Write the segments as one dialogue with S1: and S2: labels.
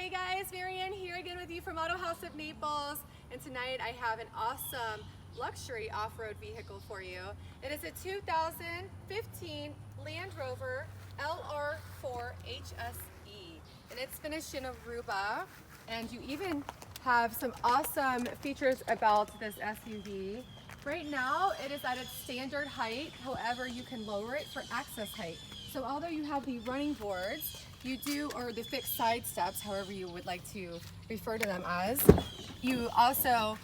S1: Hey guys, Meridian here again with you from AutoHaus of Naples, and tonight I have an awesome luxury off-road vehicle for you. It is a 2015 Land Rover LR4 HSE, and it's finished in Aruba, and you even have some awesome features about this SUV. Right now it is at its standard height, however you can lower it for access height. So although you have the running boards, you do, or the fixed side steps, however you would like to refer to them as, you also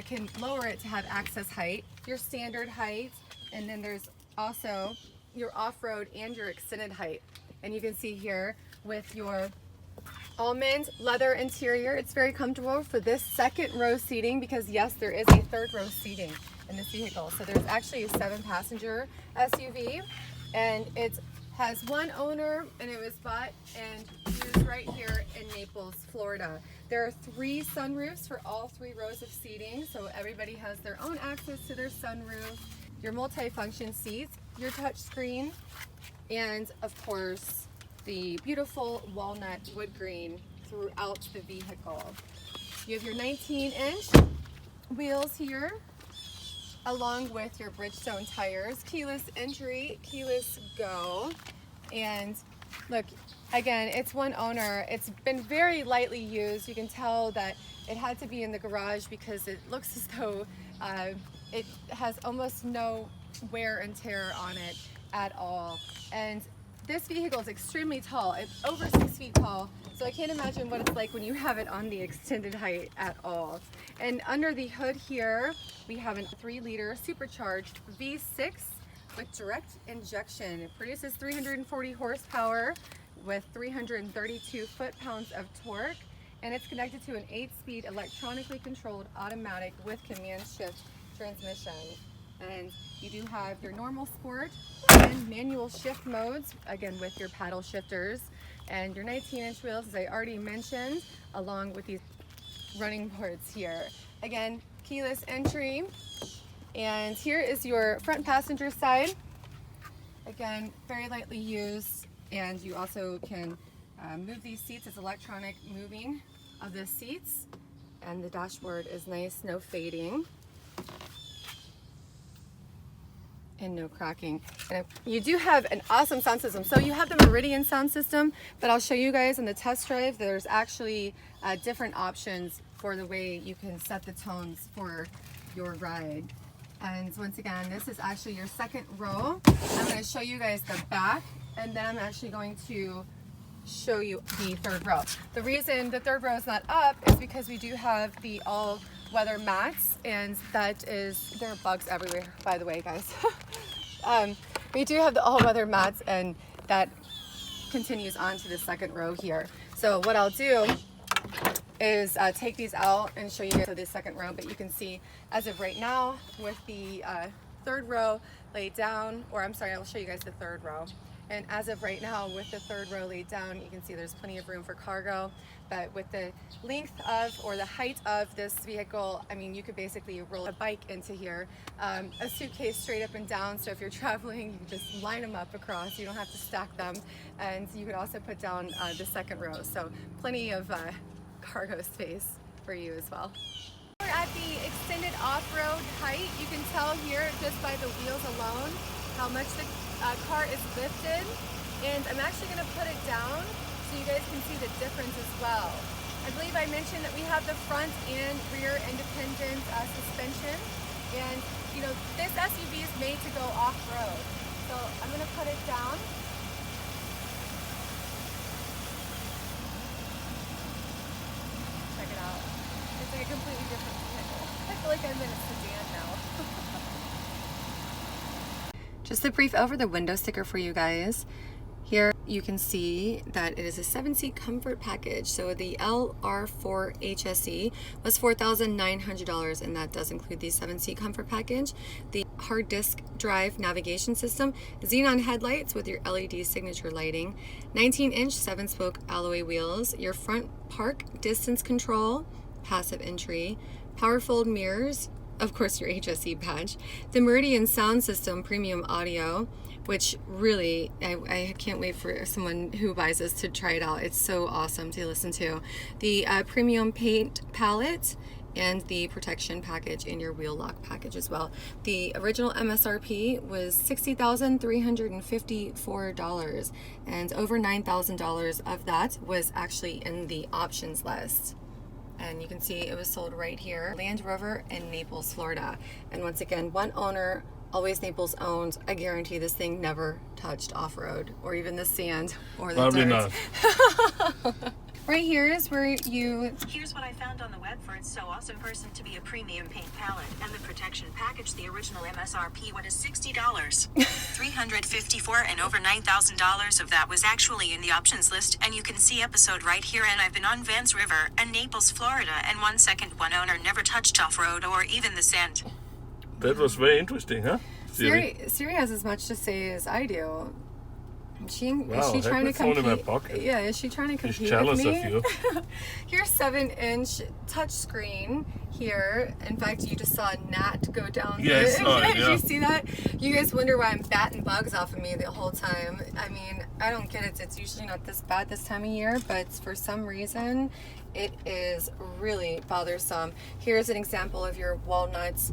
S1: can lower it to have access height, your standard height, and then there's also your off-road and your extended height. And you can see here with your Almond leather interior, it's very comfortable for this second row seating, because yes, there is a third row seating in this vehicle. So there's actually a 7-passenger SUV, and it has one owner, and it was bought and used right here in Naples, Florida. There are 3 sunroofs for all 3 rows of seating, so everybody has their own access to their sunroof, your multi-function seats, your touch screen, and of course the beautiful walnut wood grain throughout the vehicle. You have your 19-inch wheels here, along with your Bridgestone tires, keyless entry, keyless go. And look, again, it's one owner. It's been very lightly used. You can tell that it had to be in the garage because it looks as though it has almost no wear and tear on it at all. And this vehicle is extremely tall. It's over 6 feet tall, so I can't imagine what it's like when you have it on the extended height at all. And under the hood here, we have a 3-liter supercharged V6 with direct injection. It produces 340 horsepower with 332 foot-pounds of torque, and it's connected to an 8-speed electronically controlled automatic with command shift transmission. And you do have your normal sport and manual shift modes, again with your paddle shifters, and your 19-inch wheels, as I already mentioned, along with these running boards here. Again, keyless entry. And here is your front passenger side. Again, very lightly used, and you also can move these seats. It's electronic moving of the seats, and the dashboard is nice, no fading and no cracking. And you do have an awesome sound system. So you have the Meridian sound system, but I'll show you guys in the test drive, there's actually different options for the way you can set the tones for your ride. And once again, this is actually your second row. I'm going to show you guys the back, and then I'm actually going to show you the third row. The reason the third row is not up is because we do have the all-weather mats, and that is, there are bugs everywhere, by the way, guys. We do have the all-weather mats, and that continues on to the second row here. So what I'll do is take these out and show you guys the second row, but you can see as of right now with the third row laid down, or I'm sorry, I'll show you guys the third row. And as of right now with the third row laid down, you can see there's plenty of room for cargo, but with the length of, or the height of this vehicle, I mean, you could basically roll a bike into here, a suitcase straight up and down. So if you're traveling, you can just line them up across, you don't have to stack them. And you could also put down the second row. So plenty of cargo space for you as well. We're at the extended off-road height. You can tell here just by the wheels alone how much the car is lifted, and I'm actually going to put it down so you guys can see the difference as well. I believe I mentioned that we have the front and rear independent suspension, and you know, this SUV is made to go off-road. So I'm going to put it down. Check it out. It's like a completely different vehicle. I feel like I'm in a sedan now. Just a brief over the window sticker for you guys. Here you can see that it is a 7-seat comfort package. So the LR4 HSE was $4,900, and that does include the 7-seat comfort package. The hard disk drive navigation system, xenon headlights with your LED signature lighting, 19-inch 7-spoke alloy wheels, your front park distance control, passive entry, power fold mirrors, of course your HSE badge, the Meridian sound system premium audio, which really, I can't wait for someone who buys this to try it out. It's so awesome to listen to. The premium paint palette and the protection package in your wheel lock package as well. The original MSRP was $60,354, and over $9,000 of that was actually in the options list. And you can see it was sold right here, Land Rover in Naples, Florida. And once again, one owner, always Naples owned. I guarantee this thing never touched off-road or even the sand or the
S2: Probably
S1: dirt.
S2: not.
S1: Right here is where you...
S3: Here's what I found on the web for It's So Awesome person to be a premium paint palette and the protection package. The original MSRP was $60. $354 and over $9,000 of that was actually in the options list, and you can see episode right here. And I've been on Vans River and Naples, Florida, and one owner never touched off-road or even the sand.
S2: That was very interesting, huh?
S1: Siri has as much to say as I do. Is she trying to
S2: phone
S1: compete?
S2: in my pocket.
S1: Yeah, is she trying to compete
S2: She's jealous
S1: with me?
S2: of you.
S1: Here's 7-inch touchscreen here. In fact, you just saw a gnat go down.
S2: Yes,
S1: Did
S2: yeah.
S1: you see that? You guys wonder why I'm batting bugs off of me the whole time. I mean, I don't get it. It's usually not this bad this time of year, but for some reason, it is really bothersome. Here's an example of your walnuts,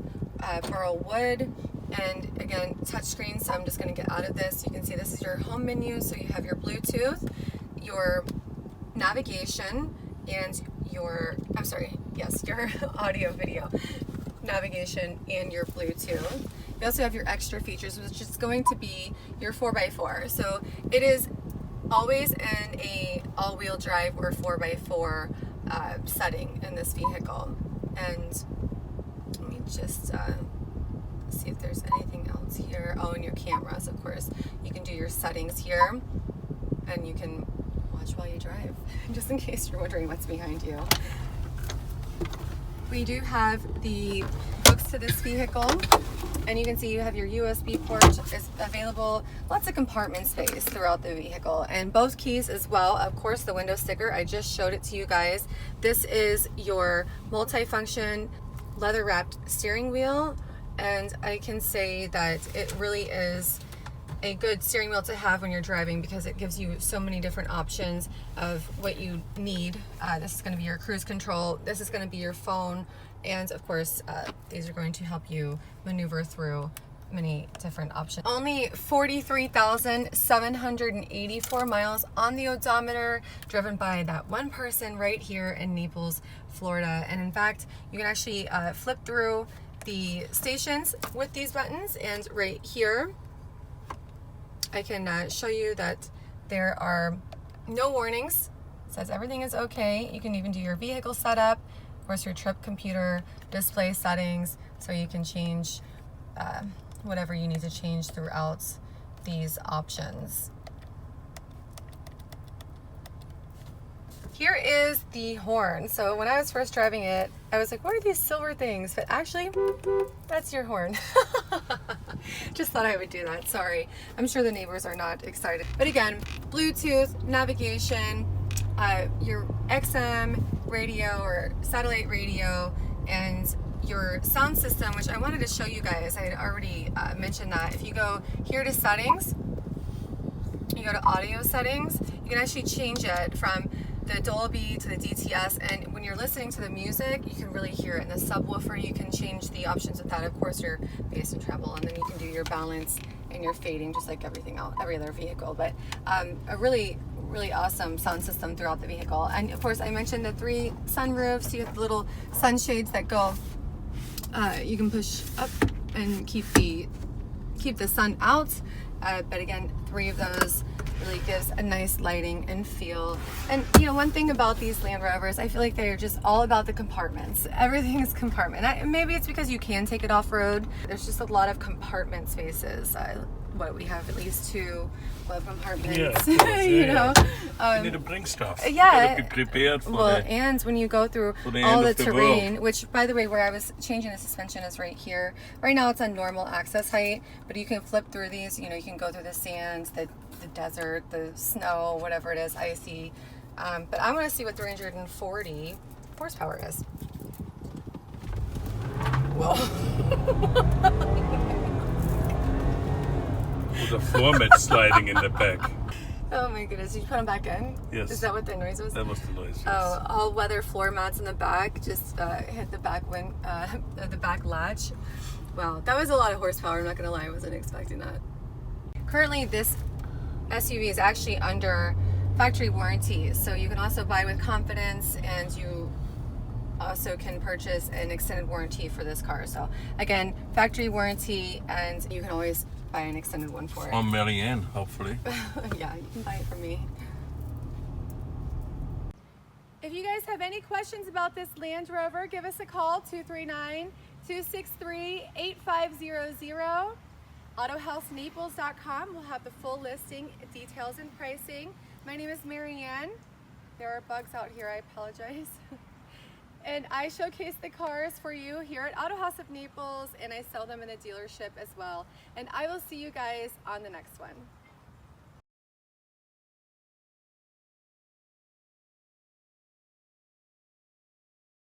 S1: burl wood. And again, touchscreen, so I'm just going to get out of this. You can see this is your home menu, so you have your Bluetooth, your navigation, and your audio video navigation and your Bluetooth. You also have your extra features, which is going to be your 4x4. So it is always in a all-wheel drive or 4x4 setting in this vehicle. And let me just... see if there's anything else here. Oh, and your cameras, of course. You can do your settings here, and you can watch while you drive, just in case you're wondering what's behind you. We do have the hooks to this vehicle, and you can see you have your USB port is available. Lots of compartment space throughout the vehicle, and both keys as well. Of course, the window sticker, I just showed it to you guys. This is your multi-function leather-wrapped steering wheel. And I can say that it really is a good steering wheel to have when you're driving, because it gives you so many different options of what you need. This is going to be your cruise control. This is going to be your phone. And of course, these are going to help you maneuver through many different options. Only 43,784 miles on the odometer, driven by that one person right here in Naples, Florida. And in fact, you can actually flip through the stations with these buttons, and right here I can show you that there are no warnings. It says everything is okay. You can even do your vehicle setup, of course your trip computer, display settings, so you can change whatever you need to change throughout these options. Here is the horn. So when I was first driving it, I was like, what are these silver things? But actually, that's your horn. Just thought I would do that, sorry. I'm sure the neighbors are not excited. But again, Bluetooth, navigation, your XM radio or satellite radio, and your sound system, which I wanted to show you guys. I had already mentioned that. If you go here to settings, you go to audio settings, you can actually change it from the Dolby to the DTS, and when you're listening to the music, you can really hear it. In the subwoofer, you can change the options with that. Of course, your bass and treble, and then you can do your balance and your fading, just like everything else, every other vehicle. But a really awesome sound system throughout the vehicle. And of course, I mentioned the 3 sunroofs. You have the little sunshades that go. You can push up and keep the sun out. But again, 3 of those really gives a nice lighting and feel. And you know, one thing about these Land Rovers, I feel like they're just all about the compartments. Everything is compartment. Maybe it's because you can take it off-road. There's just a lot of compartment spaces. We have at least 2 compartments.
S2: Yeah,
S1: you know.
S2: You need to bring stuff.
S1: Yeah.
S2: You gotta be prepared for
S1: And when you go through all the terrain, which, by the way, where I was changing the suspension is right here. Right now it's on normal access height, but you can flip through these. You know, you can go through the sand, the desert, the snow, whatever it is, icy. But I want to see what 340 horsepower is. Whoa.
S2: With a floor mat sliding in the back.
S1: Oh my goodness, did you put them back in?
S2: Yes.
S1: Is that what the noise was?
S2: That was the noise. Yes.
S1: Oh, all weather floor mats in the back just hit the back the back latch. Wow, that was a lot of horsepower. I'm not gonna lie, I wasn't expecting that. Currently, this SUV is actually under factory warranty, so you can also buy with confidence, and you also can purchase an extended warranty for this car. So again, factory warranty, and you can always buy an extended one for it.
S2: From Meridian, hopefully.
S1: Yeah, you can buy it from me. If you guys have any questions about this Land Rover, give us a call, 239-263-8500. AutoHausNaples.com will have the full listing, details, and pricing. My name is Marianne. There are bugs out here, I apologize. And I showcase the cars for you here at AutoHaus of Naples, and I sell them in a dealership as well. And I will see you guys on the next one.